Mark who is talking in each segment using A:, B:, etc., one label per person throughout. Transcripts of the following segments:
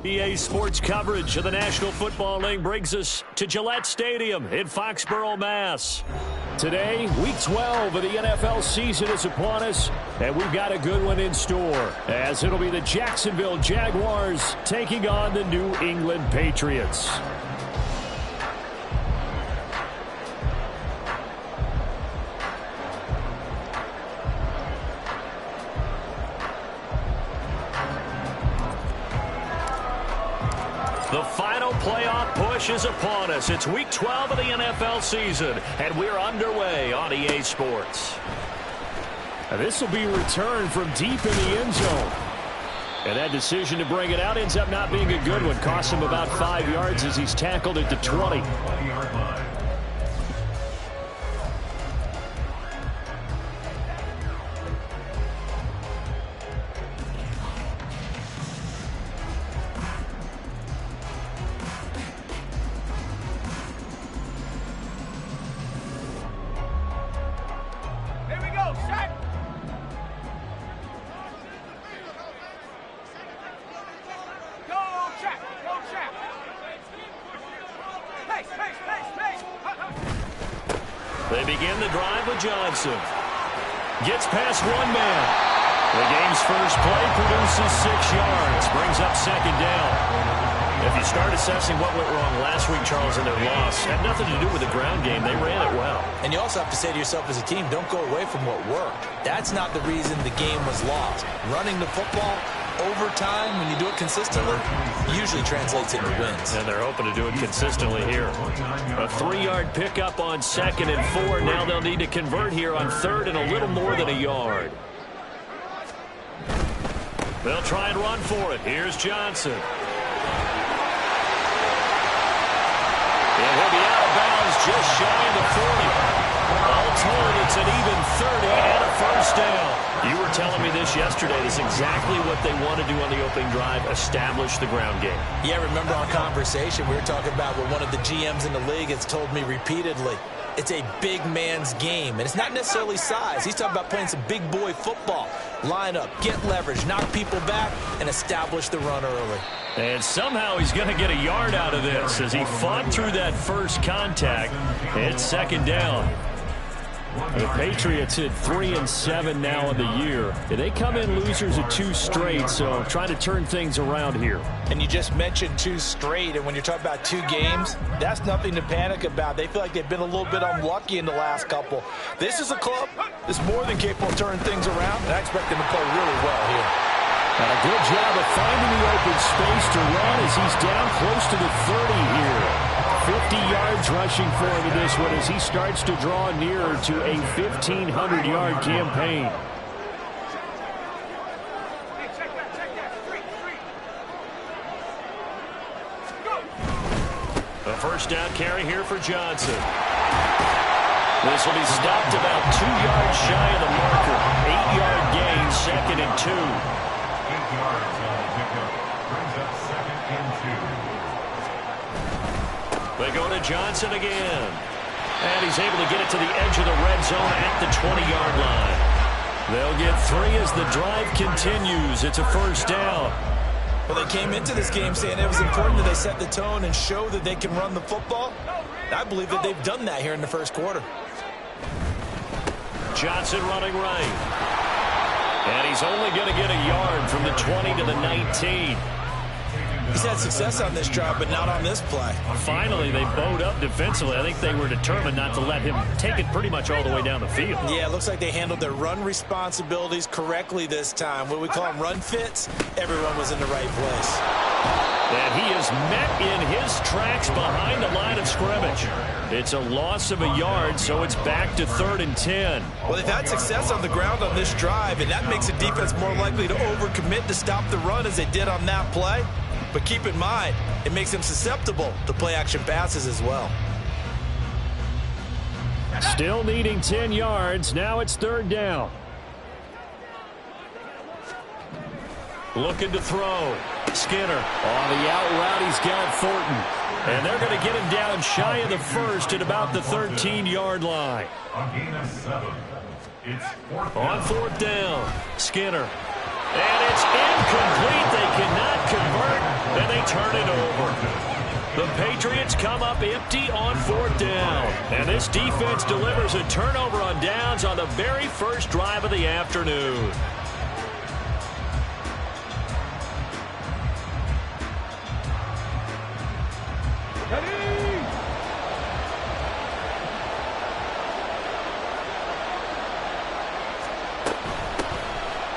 A: EA Sports coverage of the National Football League brings us to Gillette Stadium in Foxborough, Mass. Today, Week 12 of the NFL season is upon us, and we've got a good one in store, as it'll be the Jacksonville Jaguars taking on the New England Patriots. The final playoff push is upon us. It's Week 12 of the NFL season, and we're underway on EA Sports. This will be returned from deep in the end zone. And that decision to bring it out ends up not being a good one. Costs him about 5 yards as he's tackled at the 20. They begin the drive with Johnson. Gets past one man. The game's first play produces 6 yards. Brings up second down. If you start assessing what went wrong last week, Charles, in their loss, had nothing to do with the ground game. They ran it well. And you also have to say to yourself as a team, don't go away from what worked. That's not the reason the game was lost. Running the football over time, when you do it consistently, usually translates into wins. And they're hoping to do it consistently here. A 3-yard pickup on 2nd and 4. Now they'll need to convert here on 3rd and a little more than a yard. They'll try and run for it. Here's Johnson. And he'll be out of bounds just shy of the 40. All told, it's an even 30 and a first down. You were telling me this yesterday. This is exactly what they want to do on the opening drive, establish the ground game. Yeah, remember our conversation? We were talking about what one of the GMs in the league has told me repeatedly. It's a big man's game, and it's not necessarily size. He's talking about playing some big boy football. Line up, get leverage, knock people back, and establish the run early. And somehow he's going to get a yard out of this as he fought through that first contact. It's second down. The Patriots hit 3-7 now in the year. They come in losers of 2 straight, so trying to turn things around here. And you just mentioned 2 straight, and when you're talking about 2 games, that's nothing to panic about. They feel like they've been a little bit unlucky in the last couple. This is a club that's more than capable of turning things around, and I expect them to play really well here. And a good job of finding the open space to run as he's down close to the 30 here. 50 yards rushing for him in this one as he starts to draw nearer to a 1,500-yard campaign. A first down carry here for Johnson. This will be stopped about 2 yards shy of the marker. 8-yard gain, 2nd and 2.
B: 8 yards on the pickup. Brings up 2nd and 2.
A: They go to Johnson again. And he's able to get it to the edge of the red zone at the 20-yard line. They'll get 3 as the drive continues. It's a first down.
C: Well, they came into this game saying it was important that they set the tone and show that they can run the football. I believe that they've done that here in the first quarter.
A: Johnson running right. And he's only going to get a yard from the 20 to the 19.
C: He's had success on this drive, but not on this play.
A: Finally, they bowed up defensively. I think they were determined not to let him take it pretty much all the way down the field.
C: Yeah, it looks like they handled their run responsibilities correctly this time. What we call them run fits, everyone was in the right place.
A: And he is met in his tracks behind the line of scrimmage. It's a loss of a yard, so it's back to 3rd and 10.
C: Well, they've had success on the ground on this drive, and that makes the defense more likely to overcommit to stop the run as they did on that play. But keep in mind, it makes them susceptible to play-action passes as well.
A: Still needing 10 yards. Now it's 3rd down. Looking to throw. Skinner on the out route. He's got Thornton. And they're going to get him down shy of the 1st at about the 13-yard line.
B: On gain of 7. It's 4th down.
A: On 4th down, Skinner. And it's incomplete. They cannot convert, and they turn it over. The Patriots come up empty on 4th down. And this defense delivers a turnover on downs on the very first drive of the afternoon.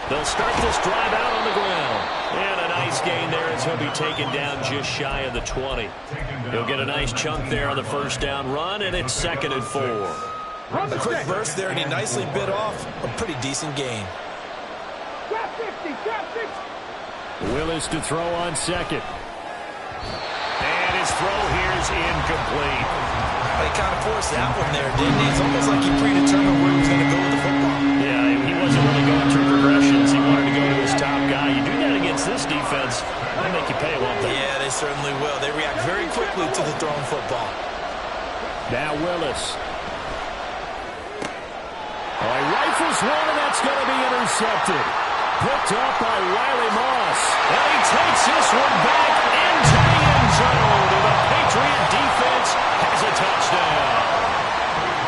A: They'll start this drive out on the ground. And a nice gain there as he'll be taken down just shy of the 20. He'll get a nice chunk there on the first down run, and it's 2nd and 4.
C: A quick burst there, and he nicely bit off a pretty decent gain.
A: Willis to throw on second. And his throw here is incomplete.
C: They kind of forced that one there, didn't he? It's almost like he predetermined where he was going to go with the football.
A: Yeah, he wasn't really going through progressions. He wanted to go to his top guy. You do that against this defense, they'll make you pay, won't they?
C: Yeah, they certainly will. They react very quickly to the thrown football.
A: Now Willis. Oh, he rifles one, and that's going to be intercepted. Picked up by Riley Moss. And he takes this one back into the end zone. And the Patriot defense has a touchdown.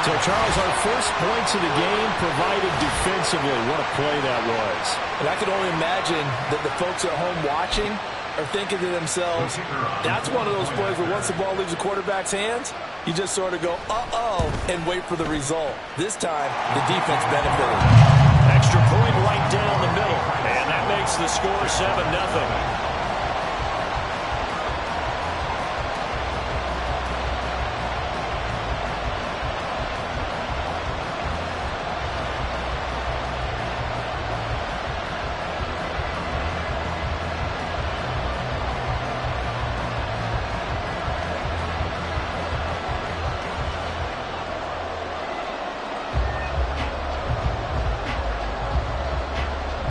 A: So, Charles, our first points of the game provided defensively. What a play that was.
C: And I can only imagine that the folks at home watching are thinking to themselves, that's one of those plays where once the ball leaves the quarterback's hands, you just sort of go, uh-oh, and wait for the result. This time, the defense benefited.
A: Extra point right down the middle. And that makes the score 7-0.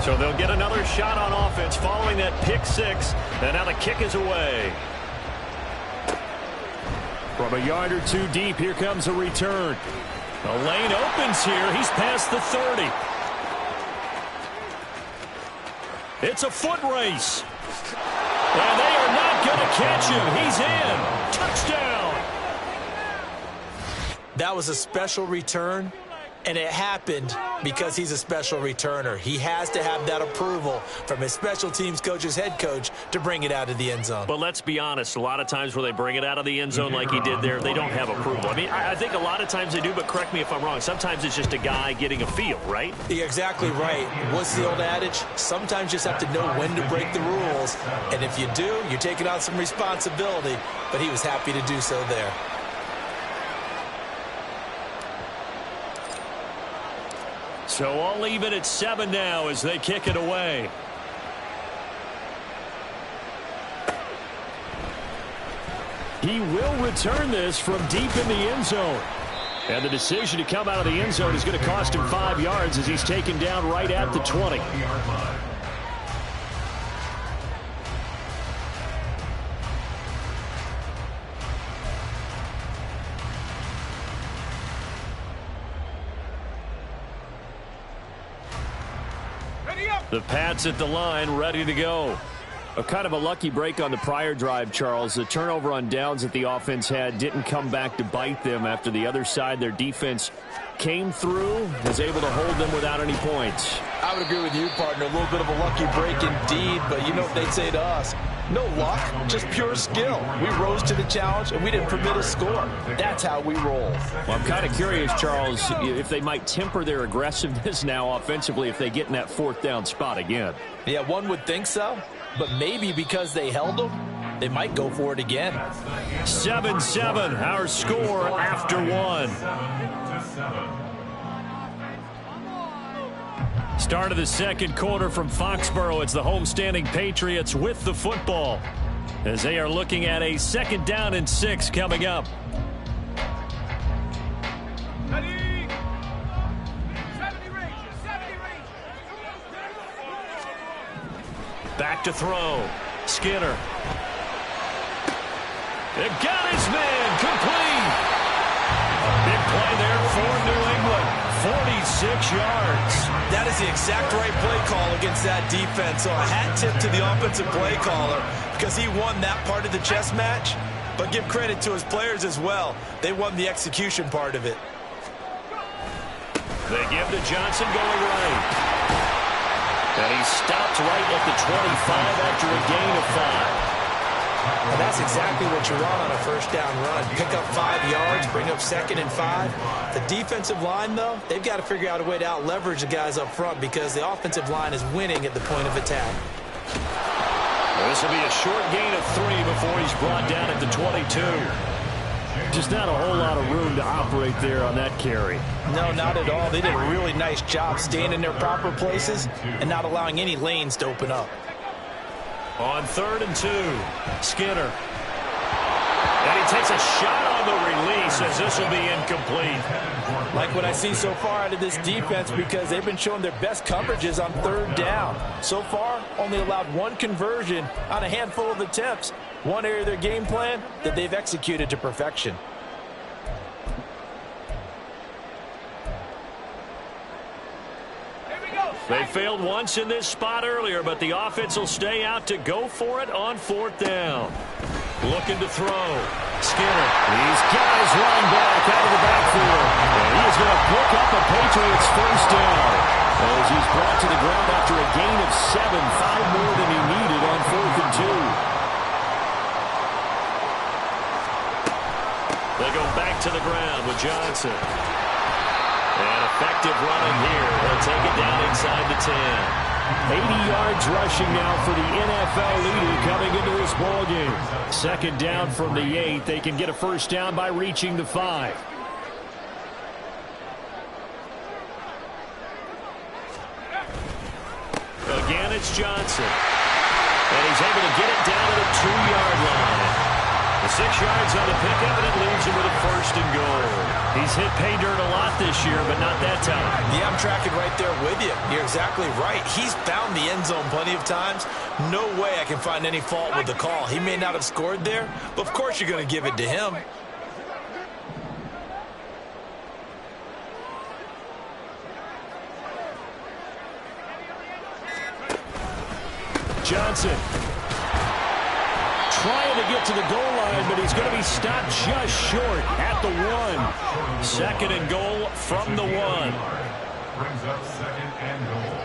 A: So they'll get another shot on offense following that pick six. And now the kick is away. From a yard or two deep, here comes a return. The lane opens here. He's past the 30. It's a foot race. And they are not going to catch him. He's in. Touchdown.
C: That was a special return. And it happened because he's a special returner. He has to have that approval from his special teams coach's head coach to bring it out of the end zone.
A: But let's be honest, a lot of times where they bring it out of the end zone like he did there, they don't have approval. I mean, I think a lot of times they do, but correct me if I'm wrong. Sometimes it's just a guy getting a feel, right?
C: You're exactly right. What's the old adage? Sometimes you just have to know when to break the rules. And if you do, you're taking on some responsibility. But he was happy to do so there.
A: So all even at 7 now as they kick it away. He will return this from deep in the end zone. And the decision to come out of the end zone is going to cost him 5 yards as he's taken down right at the 20. The Pats at the line, ready to go. A kind of a lucky break on the prior drive, Charles. The turnover on downs that the offense had didn't come back to bite them after the other side. Their defense came through, was able to hold them without any points.
C: I would agree with you, partner. A little bit of a lucky break indeed, but you know what they'd say to us. No luck, just pure skill. We rose to the challenge, and we didn't permit a score. That's how we roll.
A: Well, I'm kind of curious, Charles, if they might temper their aggressiveness now offensively if they get in that 4th down spot again.
C: Yeah, one would think so, but maybe because they held them, they might go for it again.
A: 7-7, our score after 1.
B: 7-7.
A: Start of the second quarter from Foxborough. It's the homestanding Patriots with the football as they are looking at a 2nd down and 6 coming up. Back to throw. Skinner. It got his man complete. Big play there for New England. 6 yards.
C: That is the exact right play call against that defense. So a hat tip to the offensive play caller because he won that part of the chess match. But give credit to his players as well. They won the execution part of it.
A: They give to Johnson going right. And he stopped right at the 25 after a gain of 5.
C: And that's exactly what you want on a first down run. Pick up 5 yards, bring up 2nd and 5. The defensive line, though, they've got to figure out a way to out-leverage the guys up front because the offensive line is winning at the point of attack.
A: Well, this will be a short gain of 3 before he's brought down at the 22. Just not a whole lot of room to operate there on that carry.
C: No, not at all. They did a really nice job staying in their proper places and not allowing any lanes to open up.
A: On 3rd and 2, Skinner. And he takes a shot on the release as this will be incomplete.
C: Like what I see so far out of this defense because they've been showing their best coverages on 3rd down. So far, only allowed 1 conversion on a handful of attempts. One area of their game plan that they've executed to perfection.
A: They failed once in this spot earlier, but the offense will stay out to go for it on 4th down. Looking to throw. Skinner. These guys run back out of the backfield. And he is going to pick up a Patriots first down. As he's brought to the ground after a gain of 7, 5 more than he needed on 4th and 2. They go back to the ground with Johnson. And effective running here. They'll take it down inside the 10. 80 yards rushing now for the NFL leader coming into this ballgame. 2nd down from the 8. They can get a first down by reaching the 5. Again, it's Johnson. And he's able to get it down to the 2-yard line. The 6 yards on the pickup, and it leaves him with a 1st and goal. He's hit pay dirt a lot this year, but not that time.
C: Yeah, I'm tracking right there with you. You're exactly right. He's found the end zone plenty of times. No way I can find any fault with the call. He may not have scored there, but of course you're going to give it to him.
A: Johnson trying to get to the goal line, but he's going to be stopped just short at the 1. 2nd and goal from the 1.
B: Brings up 2nd and goal.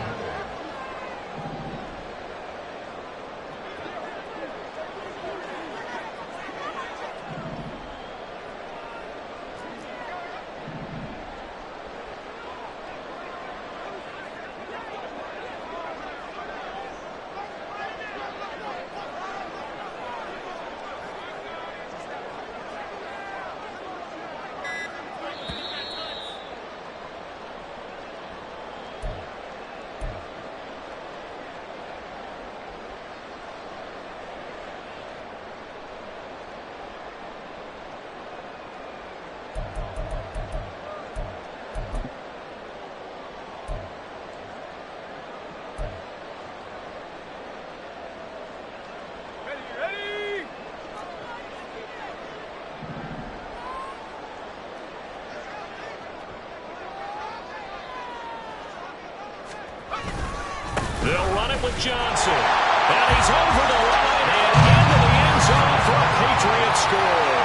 A: They'll run it with Johnson. And he's over the line and into the end zone for a Patriot score.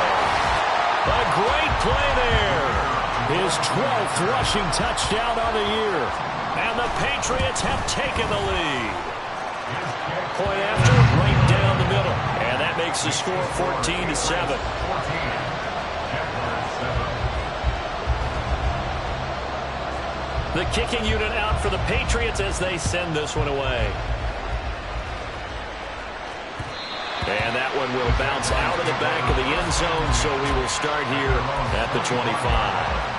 A: A great play there. His 12th rushing touchdown on the year. And the Patriots have taken the lead. Point after, right down the middle. And that makes the score 14-7. The kicking unit out for the Patriots as they send this one away. And that one will bounce out of the back of the end zone, so we will start here at the 25.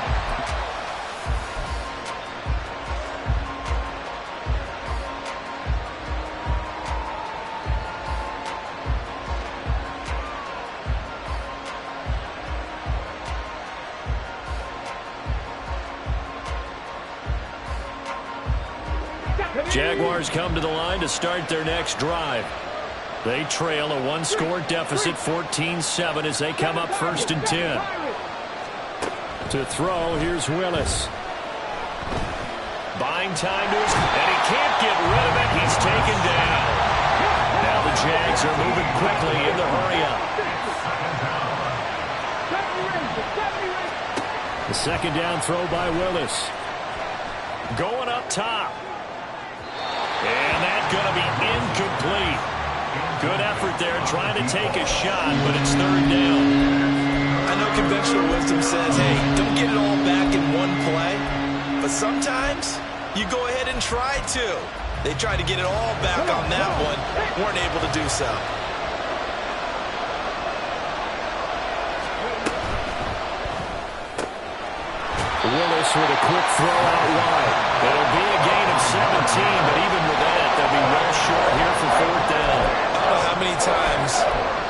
A: Jaguars come to the line to start their next drive. They trail a 1-score deficit, 14-7, as they come up 1st and 10. To throw, here's Willis. Buying time to his, and he can't get rid of it. He's taken down. Now the Jags are moving quickly in the hurry-up. The second down throw by Willis. Going up top. And that's going to be incomplete. Good effort there trying to take a shot, but it's third down.
C: I know conventional wisdom says, hey, don't get it all back in one play. But sometimes you go ahead and try to. They tried to get it all back on that one. Weren't able to do so.
A: Willis with a quick throw out wide. It'll be a gain of 17, but even with that, they'll be well short here for fourth down.
C: I don't know how many times,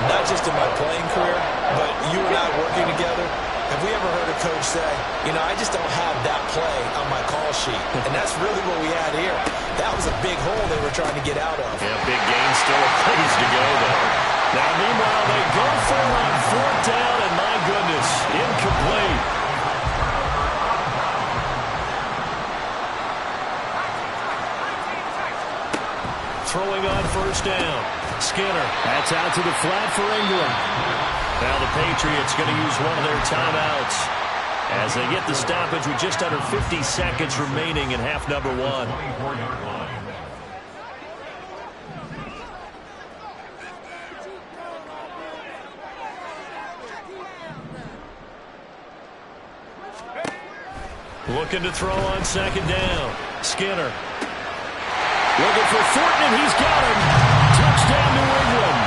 C: not just in my playing career, but you and I working together, have we ever heard a coach say, you know, I just don't have that play on my call sheet. And that's really what we had here. That was a big hole they were trying to get out of.
A: Yeah, big gain, still a ways to go, though. Now, meanwhile, they go for it on fourth down, and my goodness, incomplete. Throwing on first down. Skinner. That's out to the flat for Ingram. Now the Patriots going to use one of their timeouts as they get the stoppage with just under 50 seconds remaining in half number one. Looking to throw on second down. Skinner. Looking for Thornton, and he's got him. Touchdown, New England.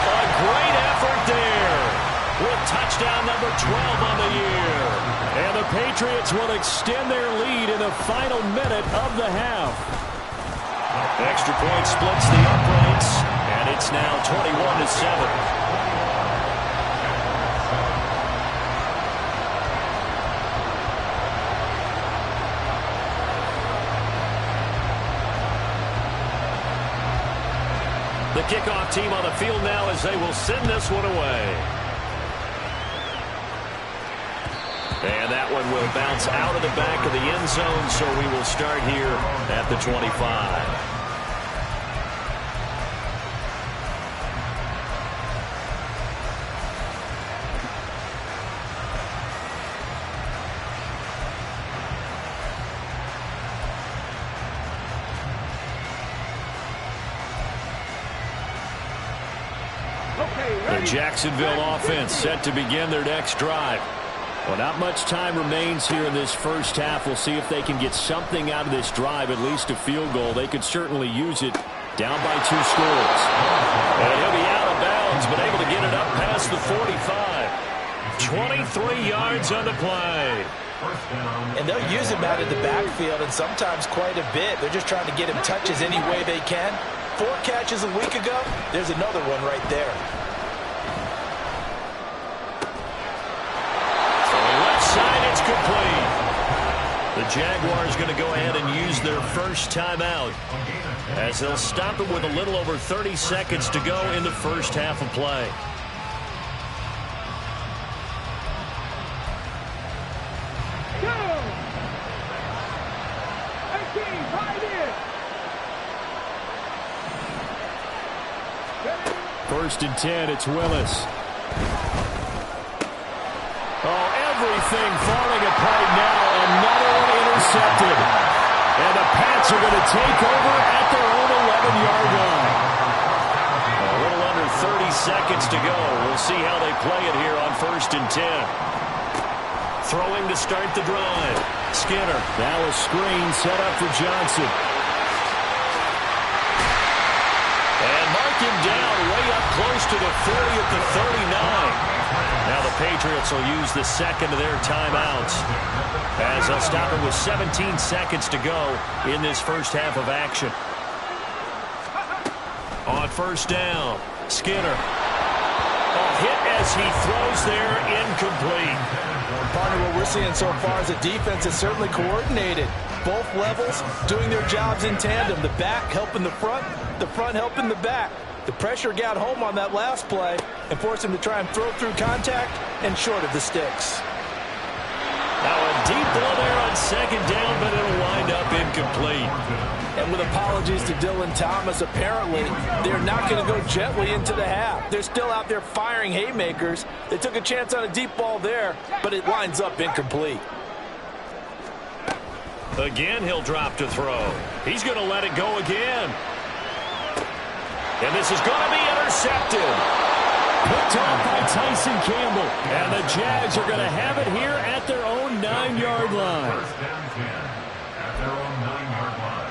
A: A great effort there with touchdown number 12 on the year. And the Patriots will extend their lead in the final minute of the half. Extra point splits the uprights, and it's now 21-7. The kickoff team on the field now as they will send this one away. And that one will bounce out of the back of the end zone, so we will start here at the 25. The Jacksonville offense set to begin their next drive. Well, not much time remains here in this first half. We'll see if they can get something out of this drive, at least a field goal. They could certainly use it down by 2 scores. And he'll be out of bounds, but able to get it up past the 45. 23 yards on the play.
C: And they'll use him out of the backfield, and sometimes quite a bit. They're just trying to get him touches any way they can. 4 catches a week ago, there's another one right there.
A: So left side, it's complete. The Jaguars going to go ahead and use their first timeout as they'll stop it with a little over 30 seconds to go in the first half of play. First and 10, it's Willis. Oh, everything falling apart now. Another one intercepted. And the Pats are going to take over at their own 11-yard line. A little under 30 seconds to go. We'll see how they play it here on first and 10. Throwing to start the drive. Skinner. Now a screen set up for Johnson. And mark him down way up close to the 40 at the 39. Now the Patriots will use the second of their timeouts as they'll stop it with 17 seconds to go in this first half of action. On first down, Skinner. A hit as he throws there, incomplete.
C: Partner, what we're seeing so far is the defense is certainly coordinated. Both levels doing their jobs in tandem. The back helping the front helping the back. The pressure got home on that last play and forced him to try and throw through contact and short of the sticks.
A: Now a deep ball there on on second down, but it'll wind up incomplete.
C: And with apologies to Dylan Thomas, apparently they're not going to go gently into the half. They're still out there firing haymakers. They took a chance on a deep ball there, but it winds up incomplete.
A: Again, he'll drop to throw. He's going to let it go again. And this is going to be intercepted. Picked off by Tyson Campbell. And the Jags are going to have it here at their own 9-yard line.
B: First down 10 at their own 9-yard line.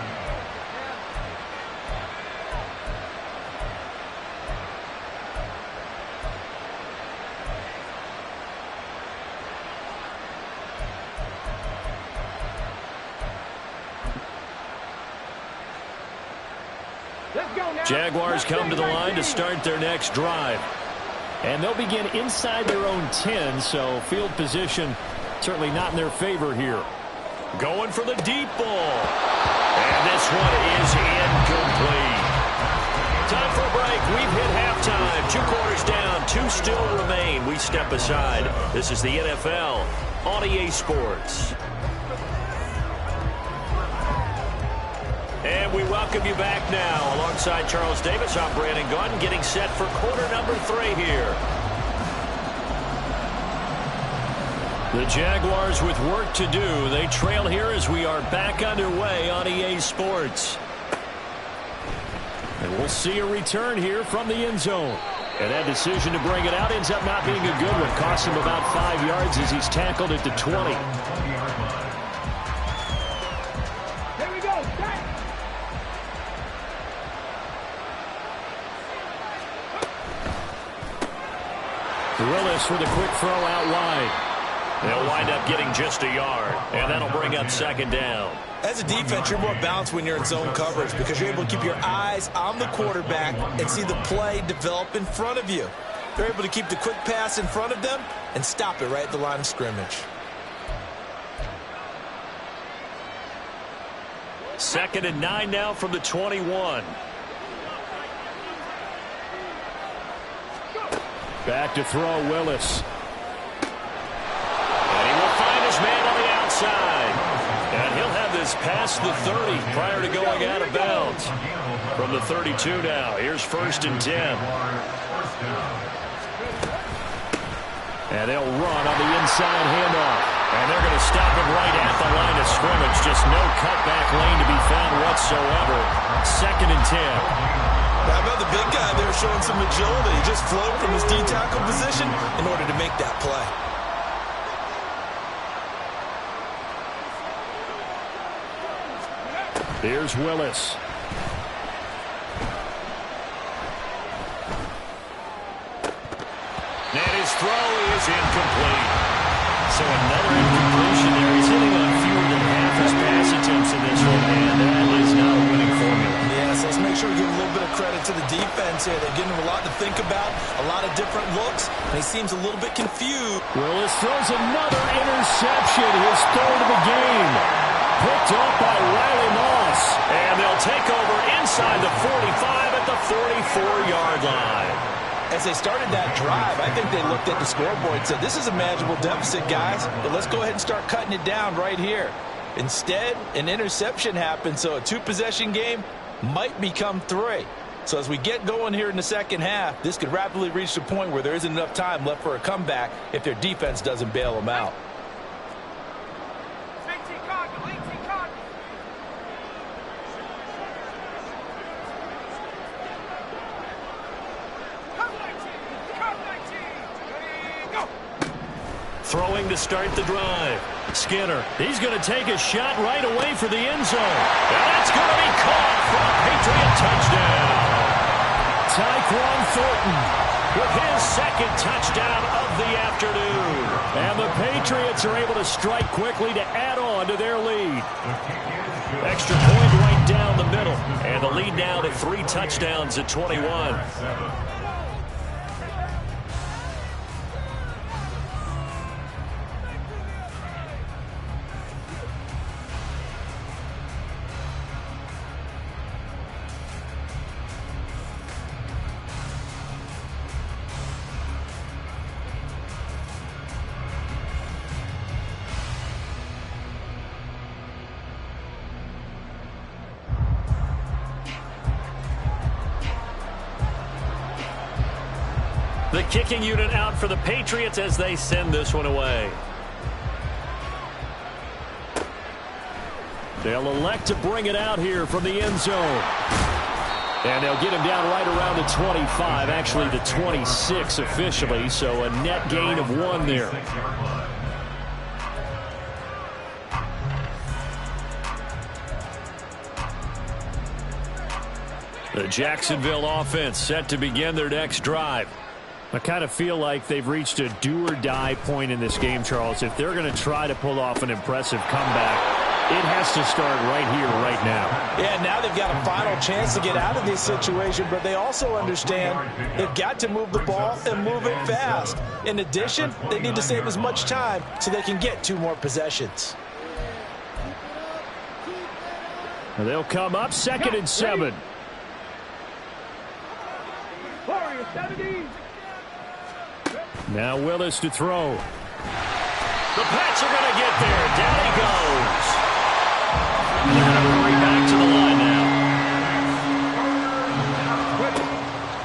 A: Jaguars come to the line to start their next drive. And they'll begin inside their own 10, so field position certainly not in their favor here. Going for the deep ball. And this one is incomplete. Time for a break. We've hit halftime. 2 quarters down. 2 still remain. We step aside. This is the NFL on EA Sports. And we welcome you back now. Alongside Charles Davis, I'm Brandon Gaudin, getting set for quarter number 3 here. The Jaguars with work to do. They trail here as we are back underway on EA Sports. And we'll see a return here from the end zone. And that decision to bring it out ends up not being a good one. Cost him about 5 yards as he's tackled at the 20. Willis with a quick throw out wide. They'll wind up getting just a yard, and that'll bring up second down.
C: As a defense, you're more balanced when you're in zone coverage because you're able to keep your eyes on the quarterback and see the play develop in front of you. They're able to keep the quick pass in front of them and stop it right at the line of scrimmage.
A: Second and 9 now from the 21. Back to throw, Willis. And he will find his man on the outside. And he'll have this past the 30 prior to going out of bounds. From the 32 now, here's first and 10. And they'll run on the inside handoff. And they're going to stop him right at the line of scrimmage. Just no cutback lane to be found whatsoever. Second and 10.
C: How about the big guy there showing some agility? He just flowed from his D-tackle position in order to make that play.
A: Here's Willis. And his throw is incomplete. So another incompletion there. He's hitting on fewer than half his pass attempts in this one, and that is not a winning formula.
C: Yes, let's make sure we give a little bit of credit to the defense here. They're giving him a lot to think about, a lot of different looks, and he seems a little bit confused.
A: Willis throws another interception, his third of the game. Picked up by Riley Moss. And they'll take over inside the 45 at the 44-yard line.
C: As they started that drive, I think they looked at the scoreboard and said, this is a manageable deficit, guys, but let's go ahead and start cutting it down right here. Instead, an interception happened, so a 2-possession game might become 3. So as we get going here in the second half, this could rapidly reach the point where there isn't enough time left for a comeback if their defense doesn't bail them out.
A: Throwing to start the drive. Skinner, he's going to take a shot right away for the end zone. And that's going to be caught for a Patriot touchdown. Tyquan Thornton with his second touchdown of the afternoon. And the Patriots are able to strike quickly to add on to their lead. Extra point right down the middle. And the lead now to 3 touchdowns at 21. The kicking unit out for the Patriots as they send this one away. They'll elect to bring it out here from the end zone. And they'll get him down right around the 25, actually the 26 officially, so a net gain of 1 there. The Jacksonville offense set to begin their next drive. I kind of feel like they've reached a do-or-die point in this game, Charles. If they're going to try to pull off an impressive comeback, it has to start right here, right now.
C: Yeah, now they've got a final chance to get out of this situation, but they also understand they've got to move the ball and move it fast. In addition, they need to save as much time so they can get 2 more possessions.
A: They'll come up 2nd and 7. Now Willis to throw. The Pats are going to get there. Down he goes. They're going to hurry back to the line now.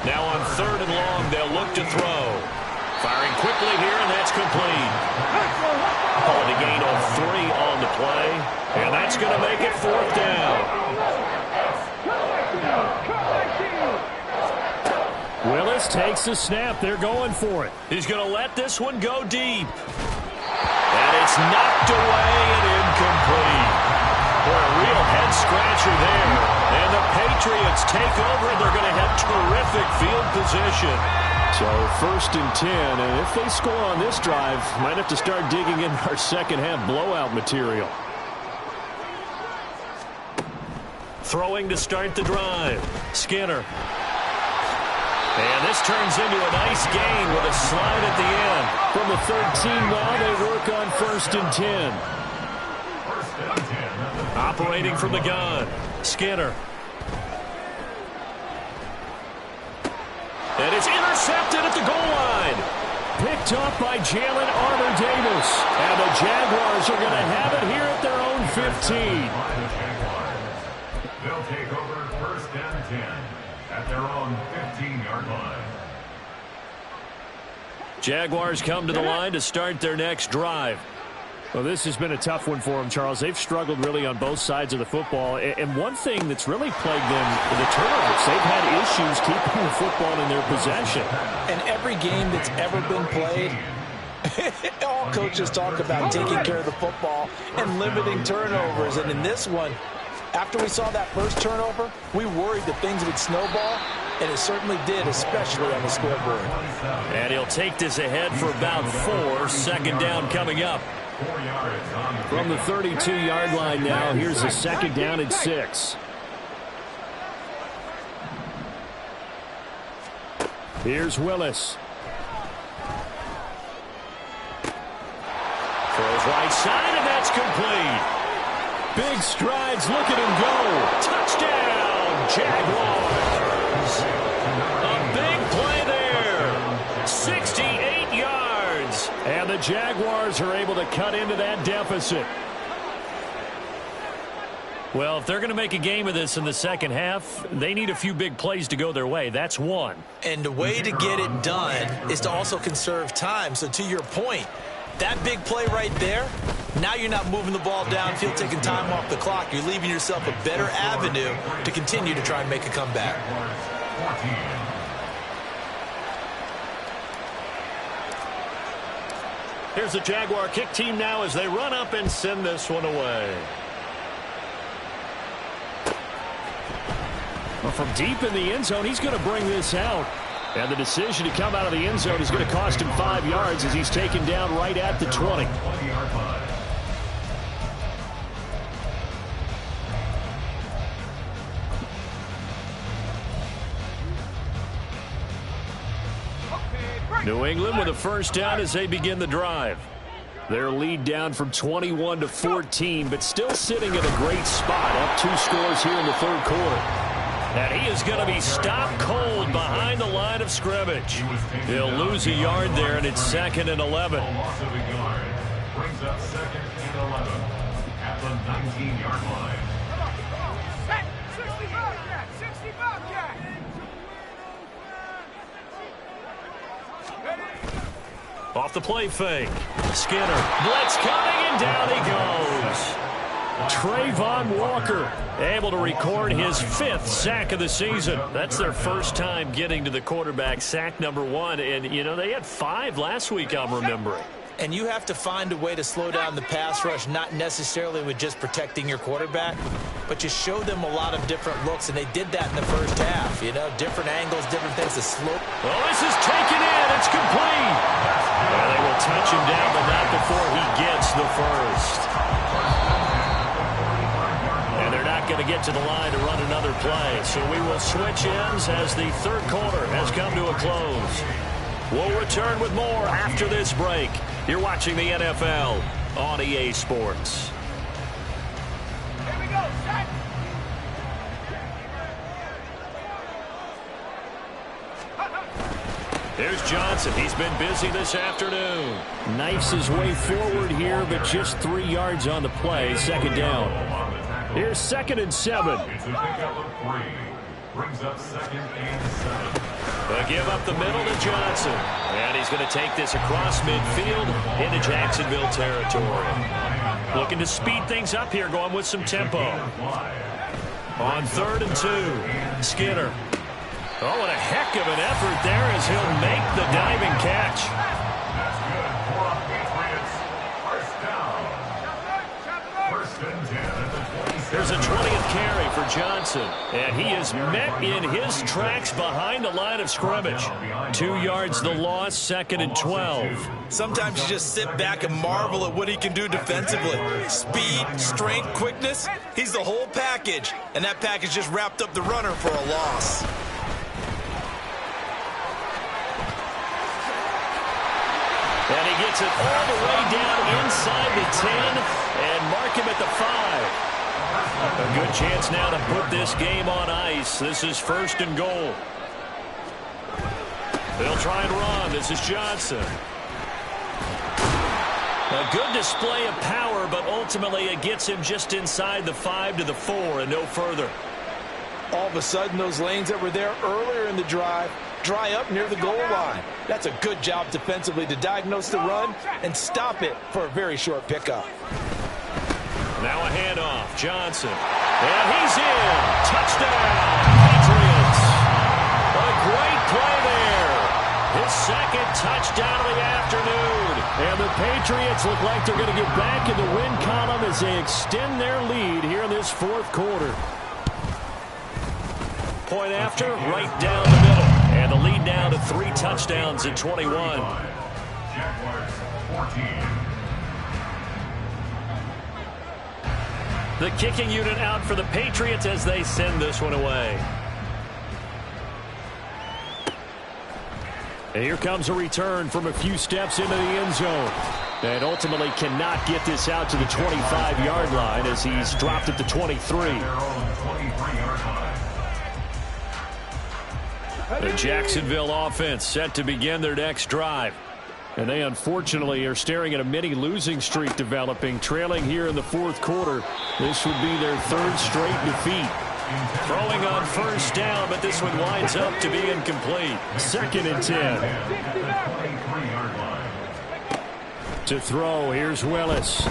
A: Now on 3rd and long, they'll look to throw. Firing quickly here, and that's complete. Calling a gain of 3 on the play, and that's going to make it 4th down. Willis takes the snap. They're going for it. He's going to let this one go deep. And it's knocked away and incomplete. Boy, a real head-scratcher there. And the Patriots take over, and they're going to have terrific field position. So 1st and 10, and if they score on this drive, might have to start digging in our second-half blowout material. Throwing to start the drive. Skinner. And this turns into a nice gain with a slide at the end. From the 13 now, they work on 1st and 10. Operating from the gun. Skinner. And it's intercepted at the goal line. Picked up by Jalen Armour-Davis. And the Jaguars are going to have it here at their own 15.
B: They'll take over 1st and 10 at their own 15-yard line.
A: Jaguars come to the line to start their next drive. Well, this has been a tough one for them, Charles. They've struggled really on both sides of the football. And one thing that's really plagued them, the turnovers. They've had issues keeping the football in their possession.
C: And every game that's ever been played, all coaches talk about taking care of the football and limiting turnovers. And in this one, after we saw that first turnover, we worried that things would snowball, and it certainly did, especially on the scoreboard.
A: And he'll take this ahead for about 4. 2nd down coming up. From the 32-yard line now, here's a 2nd down and 6. Here's Willis. Throws right side, and that's complete. Big strides, look at him go. Touchdown, Jaguars. A big play there. 68 yards. And the Jaguars are able to cut into that deficit. Well, if they're going to make a game of this in the second half, they need a few big plays to go their way. That's one.
C: And the way to get it done is to also conserve time. So to your point, that big play right there, now you're not moving the ball downfield, taking time off the clock. You're leaving yourself a better avenue to continue to try and make a comeback.
A: Here's the Jaguar kick team now as they run up and send this one away. Well, from deep in the end zone, he's going to bring this out. And the decision to come out of the end zone is going to cost him 5 yards as he's taken down right at the 20. New England with a 1st down as they begin the drive. Their lead down from 21 to 14, but still sitting at a great spot, up 2 scores here in the 3rd quarter. And he is going to be stopped cold behind the line of scrimmage. He'll lose a yard there, and it's 2nd and 11.
B: Loss of a yard brings up 2nd and 11 at the 19-yard line.
A: Off the play fake. Skinner. Blitz coming, and down he goes. Trayvon Walker able to record his 5th sack of the season. That's their first time getting to the quarterback, sack number 1. And, you know, they had 5 last week, I'm remembering.
C: And you have to find a way to slow down the pass rush, not necessarily with just protecting your quarterback, but you show them a lot of different looks, and they did that in the first half. You know, different angles, different things to slow.
A: Oh, this is taken in. It's complete. Well, they will touch him down, but not before he gets the first. And they're not going to get to the line to run another play, so we will switch ends as the third quarter has come to a close. We'll return with more after this break. You're watching the NFL on EA Sports.
D: Here we go, set.
A: There's Johnson. He's been busy this afternoon. Knifes his way forward here, but just 3 yards on the play. Second down. Here's 2nd and 7.
B: It's a pickup of 3. Brings up 2nd and 7.
A: They give up the middle to Johnson. And he's going to take this across midfield into Jacksonville territory. Looking to speed things up here, going with some tempo. On 3rd and 2, Skinner. Oh, what a heck of an effort there as he'll make the diving catch.
B: That's good for the Patriots. First down. 1st and 10 at the 27.
A: There's a 20th carry for Johnson, and he is met in his tracks behind the line of scrimmage. 2 yards the loss, 2nd and 12.
C: Sometimes you just sit back and marvel at what he can do defensively. Speed, strength, quickness, he's the whole package. And that package just wrapped up the runner for a loss.
A: And he gets it all the way down inside the 10 and mark him at the 5. A good chance now to put this game on ice. This is 1st and goal. They'll try and run. This is Johnson. A good display of power, but ultimately it gets him just inside the 5 to the 4 and no further.
C: All of a sudden, those lanes that were there earlier in the drive dry up near the goal line. That's a good job defensively to diagnose the run and stop it for a very short pickup.
A: Now a handoff. Johnson. And he's in. Touchdown, Patriots. A great play there. His 2nd touchdown of the afternoon. And the Patriots look like they're going to get back in the win column as they extend their lead here in this 4th quarter. Point after, right down the middle. And the lead now to 3 touchdowns in 21.
B: Jaguars 14.
A: The kicking unit out for the Patriots as they send this one away. And here comes a return from a few steps into the end zone. And ultimately cannot get this out to the 25-yard line as he's dropped at the 23. The Jacksonville offense set to begin their next drive. And they unfortunately are staring at a mini losing streak developing, trailing here in the 4th quarter. This would be their 3rd straight defeat. Throwing on 1st down, but this one winds up to be incomplete. 2nd and 10. To throw, here's Willis.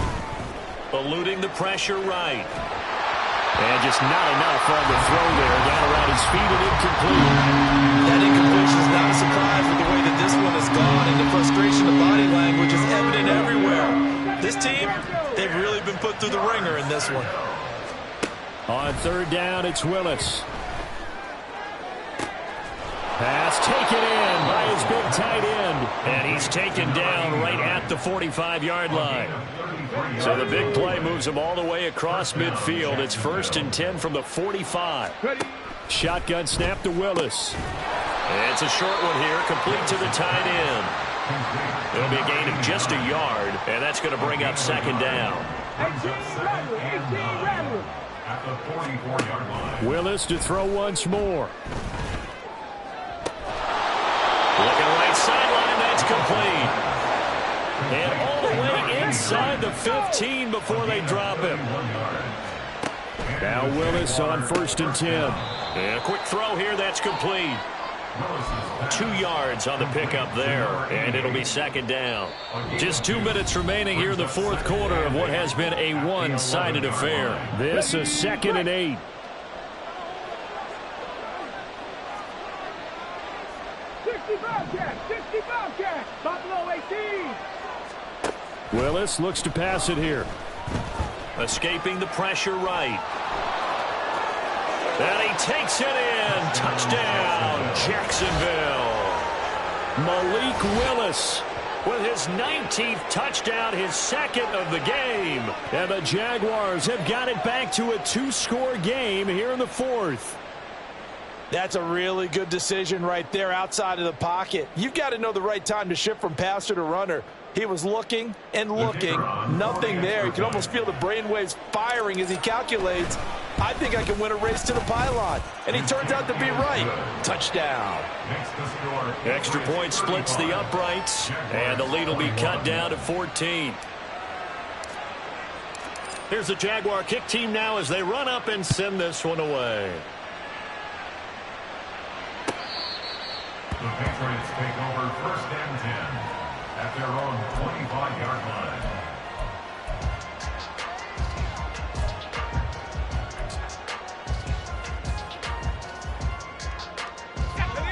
A: Eluding the pressure right. And just not enough on the throw there. Down around his feet and incomplete.
C: That incompletion is not a surprise with the way that this one has gone, and the frustration of body language is evident everywhere. This team, they've really been put through the ringer in this one.
A: On 3rd down, it's Willis. Pass taken in by his big tight end. And he's taken down right at the 45-yard line. So the big play moves him all the way across midfield. It's 1st and 10 from the 45. Shotgun snap to Willis. It's a short one here, complete to the tight end. It'll be a gain of just a yard, and that's going to bring up 2nd down.
B: At the 44-yard line.
A: Willis to throw once more. Looking right sideline, that's complete. And all the way inside the 15 before they drop him. Now Willis on 1st and 10. And a quick throw here, that's complete. 2 yards on the pickup there, and it'll be second down. Just 2 minutes remaining here in the fourth quarter of what has been a one-sided affair. This is 2nd and 8. Willis looks to pass it here. Escaping the pressure right. And he takes it in. Touchdown, Jacksonville. Malik Willis with his 19th touchdown, his second of the game. And the Jaguars have got it back to a 2-score game here in the fourth.
C: That's a really good decision right there outside of the pocket. You've got to know the right time to shift from passer to runner. He was looking and looking, nothing there. You can almost feel the brainwaves firing as he calculates, I think I can win a race to the pylon. And he turns out to be right. Touchdown.
A: Extra point splits the uprights, and the lead will be cut down to 14. Here's the Jaguar kick team now as they run up and send this one away.
B: The Patriots take over 1st and 10 at their own 25-yard line.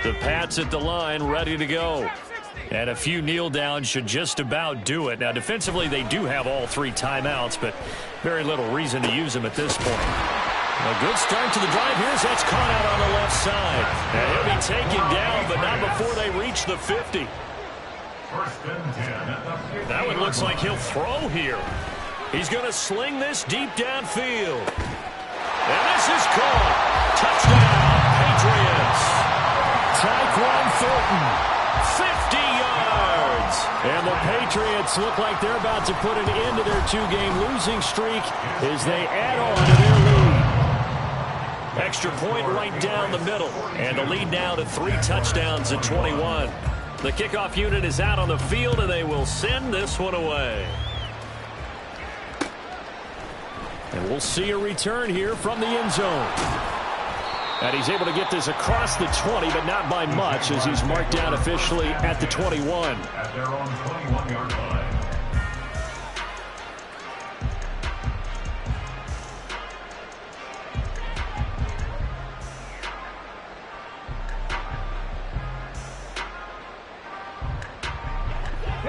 A: The Pats at the line, ready to go. And a few kneel downs should just about do it. Now, defensively, they do have all 3 timeouts, but very little reason to use them at this point. A good start to the drive. Here's that's caught out on the left side. And he'll be taken down, but not before they reach the 50.
B: 1st and 10 at the 50.
A: That one looks like he'll throw here. He's going to sling this deep downfield. And this is caught. Touchdown, Patriots. Tyquan Thornton, 50 yards. And the Patriots look like they're about to put an end to their 2-game losing streak as they add on to their lead. Extra point right down the middle. And the lead now to 3 touchdowns at 21. The kickoff unit is out on the field, and they will send this one away. And we'll see a return here from the end zone. And he's able to get this across the 20, but not by much, as he's marked down officially at the 21.
B: At their own 21-yard line.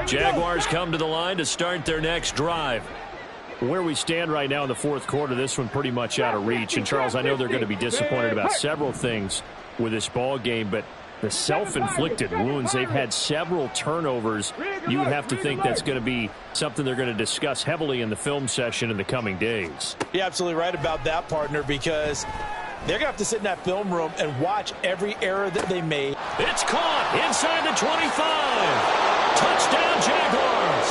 A: Jaguars come to the line to start their next drive. Where we stand right now in the fourth quarter, this one pretty much out of reach. And, Charles, I know they're going to be disappointed about several things with this ball game, but the self-inflicted wounds, they've had several turnovers. You would have to think that's going to be something they're going to discuss heavily in the film session in the coming days.
C: You're absolutely right about that, partner, because they're going to have to sit in that film room and watch every error that they made.
A: It's caught inside the 25. Touchdown, Jaguars.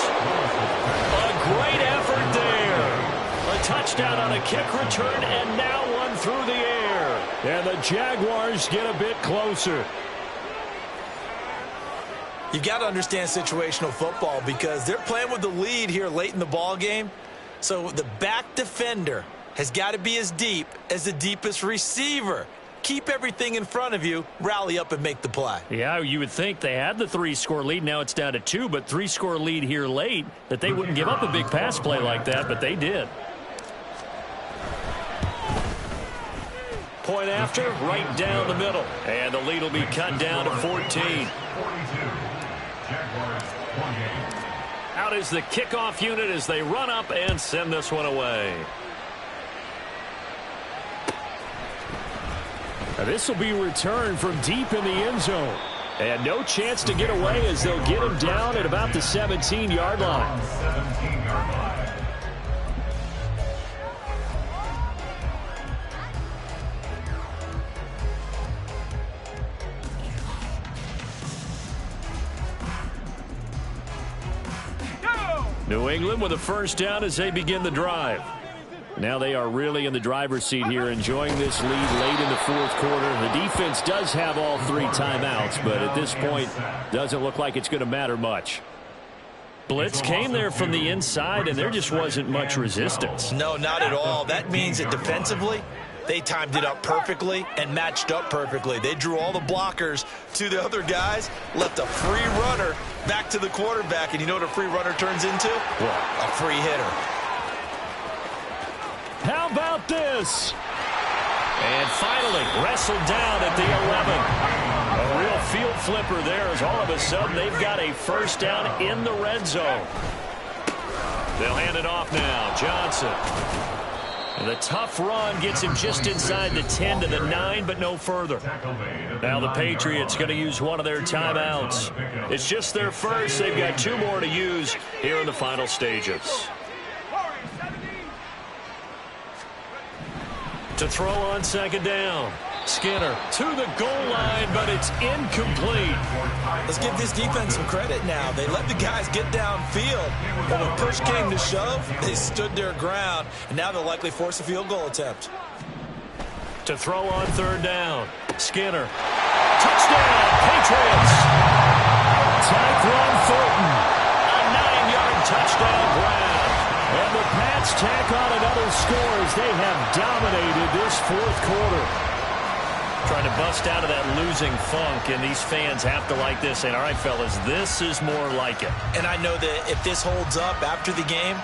A: A great effort there. A touchdown on a kick return, and now one through the air. And the Jaguars get a bit closer.
C: You've got to understand situational football because they're playing with the lead here late in the ball game. So the back defender has got to be as deep as the deepest receiver. Keep everything in front of you, rally up and make the play.
A: Yeah, you would think they had the 3-score lead. Now it's down to 2, but 3-score lead here late, that they wouldn't give up a big pass play like that, but they did. Point after, right down the middle. And the lead will be cut down to 14.
B: 42. Jaguars, 1 game.
A: Out is the kickoff unit as they run up and send this one away. Now this will be returned from deep in the end zone. And no chance to get away as they'll get him down at about the 17-yard line.
B: 17-yard line.
A: New England with a first down as they begin the drive. Now they are really in the driver's seat here, enjoying this lead late in the fourth quarter. The defense does have all 3 timeouts, but at this point, doesn't look like it's going to matter much. Blitz came there from the inside, and there just wasn't much resistance.
C: No, not at all. That means that defensively, They timed it up perfectly and matched up perfectly. They drew all the blockers to the other guys, left a free runner back to the quarterback, and you know what a free runner turns into?
A: What?
C: A free hitter.
A: How about this? And finally, wrestled down at the 11. A real field flipper there as all of a sudden they've got a first down in the red zone. They'll hand it off now. Johnson. And the tough run gets him just inside the 10 to the 9, but no further. Now the Patriots going to use one of their timeouts. It's just their first. They've got 2 more to use here in the final stages. To throw on second down. Skinner to the goal line, but it's incomplete.
C: Let's give this defense some credit now. They let the guys get downfield, but when push came to shove, they stood their ground, and now they'll likely force a field goal attempt.
A: To throw on third down. Skinner. Touchdown, Patriots. Tyquan Thornton. A 9-yard touchdown grab. And the Pats tack on another score as they have dominated this fourth quarter. Trying to bust out of that losing funk, and these fans have to like this. And all right, fellas, this is more like it.
C: And I know that if this holds up after the game,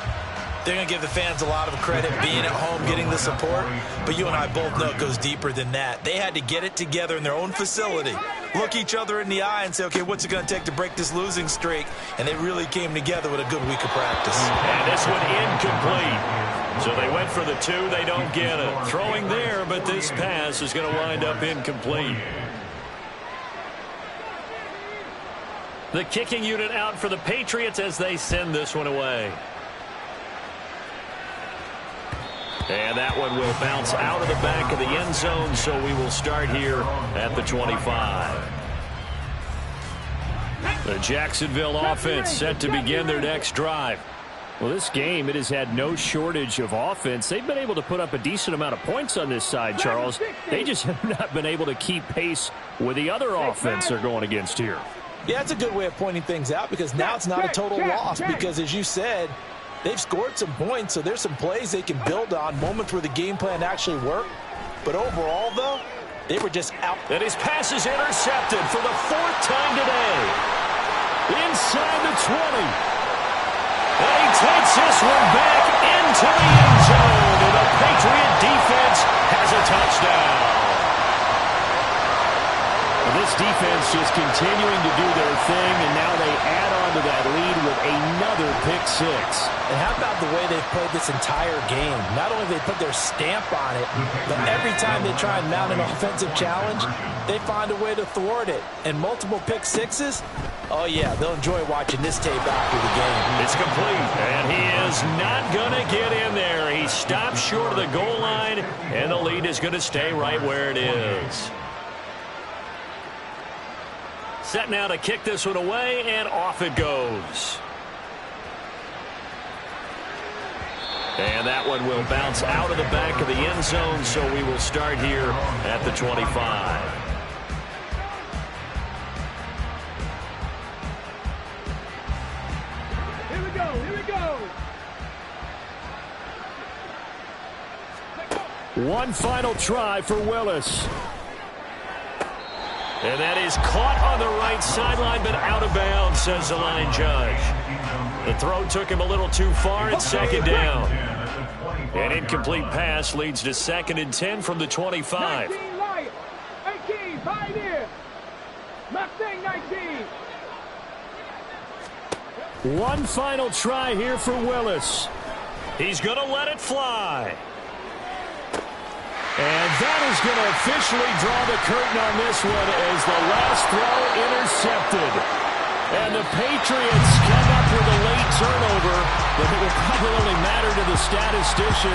C: they're going to give the fans a lot of credit being at home, getting the support. But you and I both know it goes deeper than that. They had to get it together in their own facility, look each other in the eye and say, okay, what's it going to take to break this losing streak? And they really came together with a good week of practice.
A: And this one incomplete. So they went for the 2. They don't get it. Throwing there, but this pass is going to wind up incomplete. The kicking unit out for the Patriots as they send this one away. And that one will bounce out of the back of the end zone, so we will start here at the 25. The Jacksonville offense set to begin their next drive.
E: Well, this game, it has had no shortage of offense. They've been able to put up a decent amount of points on this side, Charles. They just have not been able to keep pace with the other offense they're going against here.
C: Yeah, that's a good way of pointing things out because now it's not a total loss because, as you said, they've scored some points, so there's some plays they can build on, moments where the game plan actually worked. But overall, though, they were just out.
A: And his pass is intercepted for the 4th time today. Inside the 20. And he takes this one back into the end zone. And the Patriot defense has a touchdown.
E: Well, this defense just continuing to do their thing, and now they add on to that lead with another pick 6.
C: And how about the way they've played this entire game? Not only have they put their stamp on it, but every time they try and mount an offensive challenge, they find a way to thwart it. And multiple pick 6s, oh yeah, they'll enjoy watching this tape after the game.
A: It's complete, and he is not going to get in there. He stops short of the goal line, and the lead is going to stay right where it is. Set now to kick this one away, and off it goes. And that one will bounce out of the back of the end zone, so we will start here at the 25.
D: Here we go, here we go.
E: One final try for Willis.
A: And that is caught on the right sideline, but out of bounds, says the line judge. The throw took him a little too far. It's second down. An incomplete pass leads to 2nd and 10 from the 25.
D: 19 Lions, 18 Pioneers, Mustang 19.
E: One final try here for Willis.
A: He's going to let it fly.
E: And that is going to officially draw the curtain on this one as the last throw intercepted. And the Patriots come up with a late turnover, but it will probably only matter to the statistician.